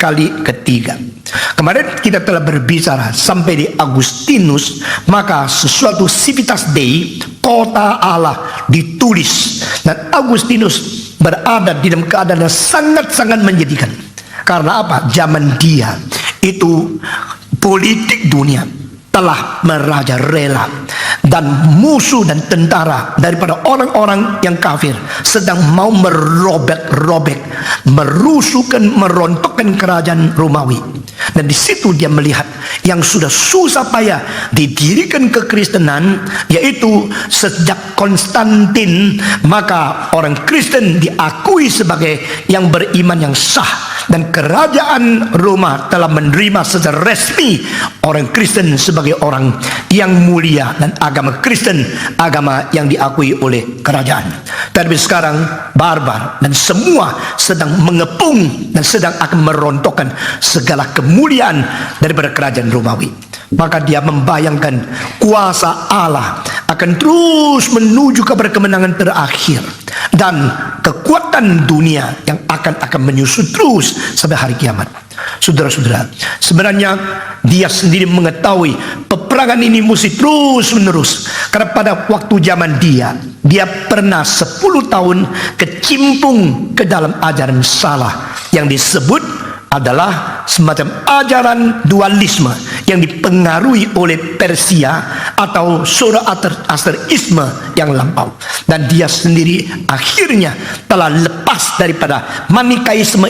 kali ketiga. Kemarin kita telah berbicara sampai di Agustinus, maka sesuatu Civitas Dei, kota Allah, ditulis, dan Agustinus berada di dalam keadaan yang sangat-sangat menyedihkan. Karena apa? Zaman dia itu politik dunia telah merajalela, dan musuh dan tentara daripada orang-orang yang kafir sedang mau merobek-robek, merusuhkan, merontokkan kerajaan Romawi. Dan di situ dia melihat yang sudah susah payah didirikan kekristenan, yaitu sejak Konstantin, maka orang Kristen diakui sebagai yang beriman yang sah, dan kerajaan Roma telah menerima secara resmi orang Kristen sebagai orang yang mulia, dan agama Kristen agama yang diakui oleh kerajaan. Tapi sekarang barbar dan semua sedang mengepung dan sedang akan merontokkan segala kemuliaan daripada kerajaan Romawi. Maka dia membayangkan kuasa Allah akan terus menuju kepada kemenangan terakhir, dan kekuatan dunia yang akan menyusut terus sampai hari kiamat. Saudara-saudara, sebenarnya dia sendiri mengetahui peperangan ini mesti terus menerus, karena pada waktu zaman dia pernah 10 tahun kecimpung ke dalam ajaran salah yang disebut adalah semacam ajaran dualisme yang dipengaruhi oleh Persia atau Zoroastrianisme yang lampau. Dan dia sendiri akhirnya telah lepas daripada Manikaisme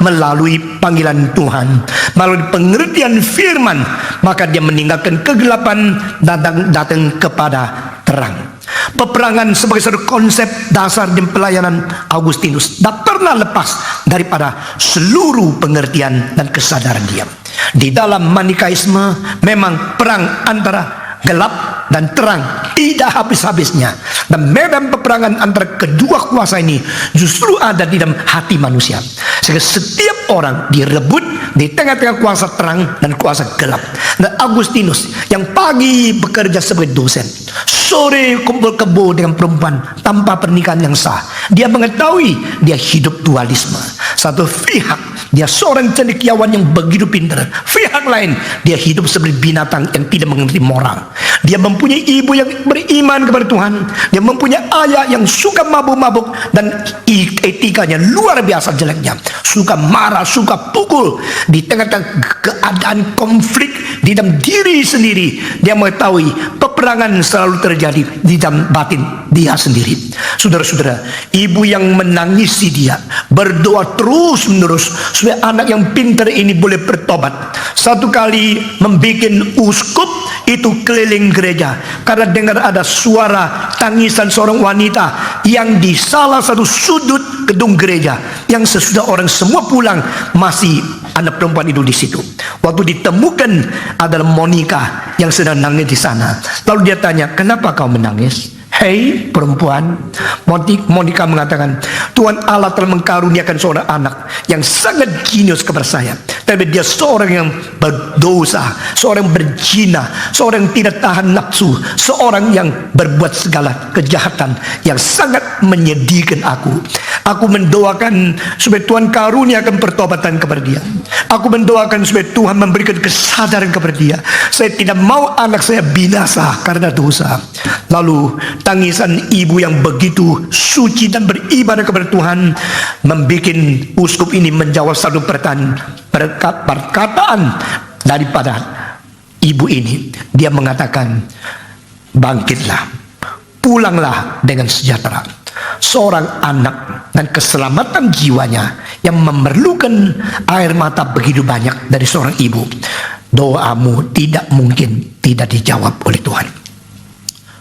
melalui panggilan Tuhan, melalui pengertian firman, maka dia meninggalkan kegelapan datang kepada terang. Peperangan sebagai satu konsep dasar dan pelayanan Agustinus tak pernah lepas daripada seluruh pengertian dan kesadaran dia. Di dalam Manikaisme memang perang antara gelap dan terang tidak habis-habisnya, dan medan peperangan antara kedua kuasa ini justru ada di dalam hati manusia, sehingga setiap orang direbut di tengah-tengah kuasa terang dan kuasa gelap. Dan Agustinus yang pagi bekerja sebagai dosen, sore kumpul kebo dengan perempuan tanpa pernikahan yang sah, dia mengetahui dia hidup dualisme. Satu pihak dia seorang cendekiawan yang begitu pintar, pihak lain dia hidup seperti binatang yang tidak mengerti moral. Dia mempunyai ibu yang beriman kepada Tuhan, dia mempunyai ayah yang suka mabuk-mabuk, dan etikanya luar biasa jeleknya, suka marah, suka pukul. Di tengah-tengah keadaan konflik di dalam diri sendiri, dia mengetahui peperangan selalu terjadi di dalam batin dia sendiri. Saudara-saudara, ibu yang menangisi dia, berdoa terus menerus supaya anak yang pintar ini boleh bertobat. Satu kali membuat uskup itu keliling gereja karena dengar ada suara tangisan seorang wanita yang di salah satu sudut gedung gereja, yang sesudah orang semua pulang masih anak perempuan itu di situ. Waktu ditemukan adalah Monica yang sedang nangis di sana. Lalu dia tanya, "Kenapa kau menangis?" "Hei perempuan," Monica mengatakan, "Tuhan Allah telah mengkaruniakan seorang anak yang sangat jenius kepada saya. Tapi dia seorang yang berdosa, seorang berzina, seorang yang tidak tahan nafsu, seorang yang berbuat segala kejahatan yang sangat menyedihkan aku. Aku mendoakan supaya Tuhan karuniakan pertobatan kepada dia. Aku mendoakan supaya Tuhan memberikan kesadaran kepada dia. Saya tidak mau anak saya binasa karena dosa." Lalu tangisan ibu yang begitu suci dan beribadah kepada Tuhan membuat uskup ini menjawab satu perkataan daripada ibu ini. Dia mengatakan, "Bangkitlah, pulanglah dengan sejahtera. Seorang anak dan keselamatan jiwanya yang memerlukan air mata begitu banyak dari seorang ibu. Doamu tidak mungkin tidak dijawab oleh Tuhan."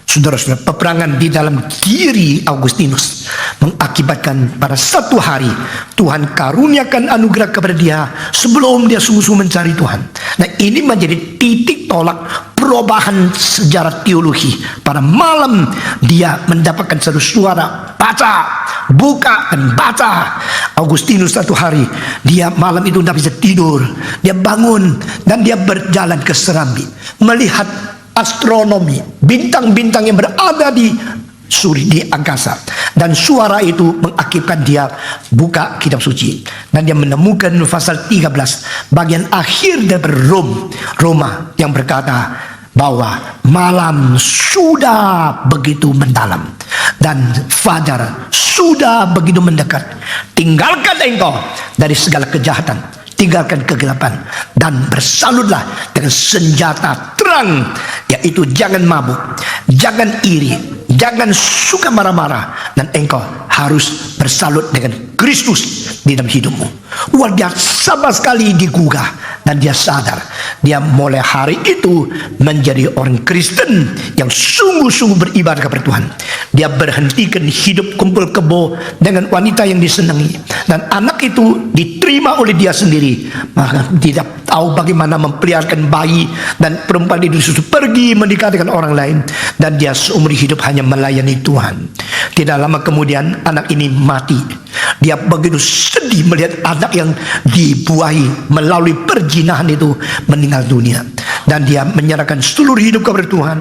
Saudara-saudara, peperangan di dalam diri Agustinus mengakibatkan pada satu hari Tuhan karuniakan anugerah kepada dia sebelum dia sungguh-sungguh mencari Tuhan. Nah, ini menjadi titik tolak perubahan sejarah teologi. Pada malam dia mendapatkan satu suara, "Baca, buka dan baca." Agustinus satu hari, dia malam itu tidak bisa tidur. Dia bangun dan dia berjalan ke Serambi, melihat astronomi, bintang-bintang yang berada di suri di angkasa. Dan suara itu mengakibatkan dia buka kitab suci. Dan dia menemukan pasal 13 bagian akhir dari Roma yang berkata bahwa malam sudah begitu mendalam dan fajar sudah begitu mendekat. Tinggalkan engkau dari segala kejahatan, tinggalkan kegelapan, dan bersalutlah dengan senjata terang, yaitu jangan mabuk, jangan iri, jangan suka marah-marah, dan engkau harus bersalut dengan Kristus di dalam hidupmu. Wah, dia sama sekali digugah dan dia sadar dia mulai hari itu menjadi orang Kristen yang sungguh-sungguh beribadah kepada Tuhan. Dia berhentikan hidup kumpul kebo dengan wanita yang disenangi, dan anak itu diterima oleh dia sendiri. Maka tidak tahu bagaimana mempeliharakan bayi, dan perempuan itu justru pergi menikah dengan orang lain, dan dia seumur hidup hanya melayani Tuhan. Tidak lama kemudian anak ini mati. Dia begitu sedih melihat anak yang dibuahi melalui perjinahan itu meninggal dunia, dan dia menyerahkan seluruh hidup kepada Tuhan.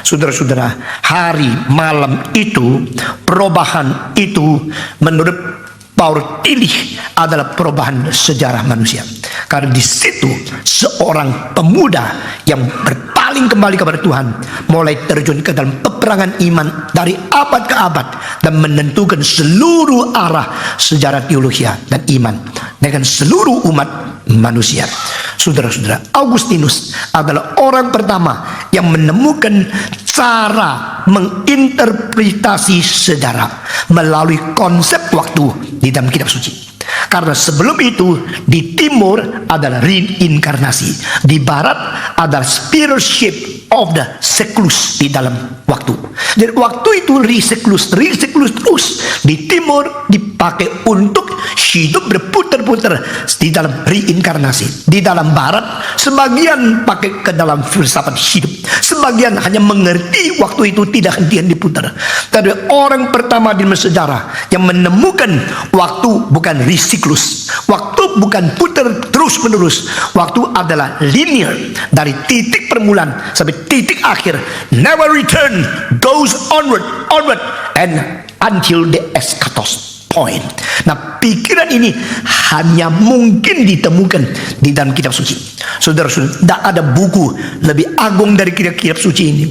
Saudara-saudara, hari malam itu, perubahan itu menurut Paul Tillich adalah perubahan sejarah manusia. Karena di situ seorang pemuda yang berpaling kembali kepada Tuhan mulai terjun ke dalam peperangan iman dari abad ke abad dan menentukan seluruh arah sejarah teologi dan iman dengan seluruh umat manusia. Saudara-saudara, Augustinus adalah orang pertama yang menemukan cara menginterpretasi sejarah melalui konsep waktu di dalam kitab suci. Karena sebelum itu di timur adalah reinkarnasi, di barat adalah spirit shape of the cyclus di dalam waktu. Jadi waktu itu resiklus terus. Di timur dipakai untuk hidup berputar-putar di dalam reinkarnasi. Di dalam barat sebagian pakai ke dalam filsafat hidup, sebagian hanya mengerti waktu itu tidak hentian diputar. Tapi orang pertama di sejarah yang menemukan waktu bukan resiklus, waktu bukan putar terus menerus, waktu adalah linear dari titik permulaan sampai titik akhir, never return, goes onward and until the eschatos point. Nah, pikiran ini hanya mungkin ditemukan di dalam kitab suci. Saudara-saudara, tidak ada buku lebih agung dari kitab suci ini.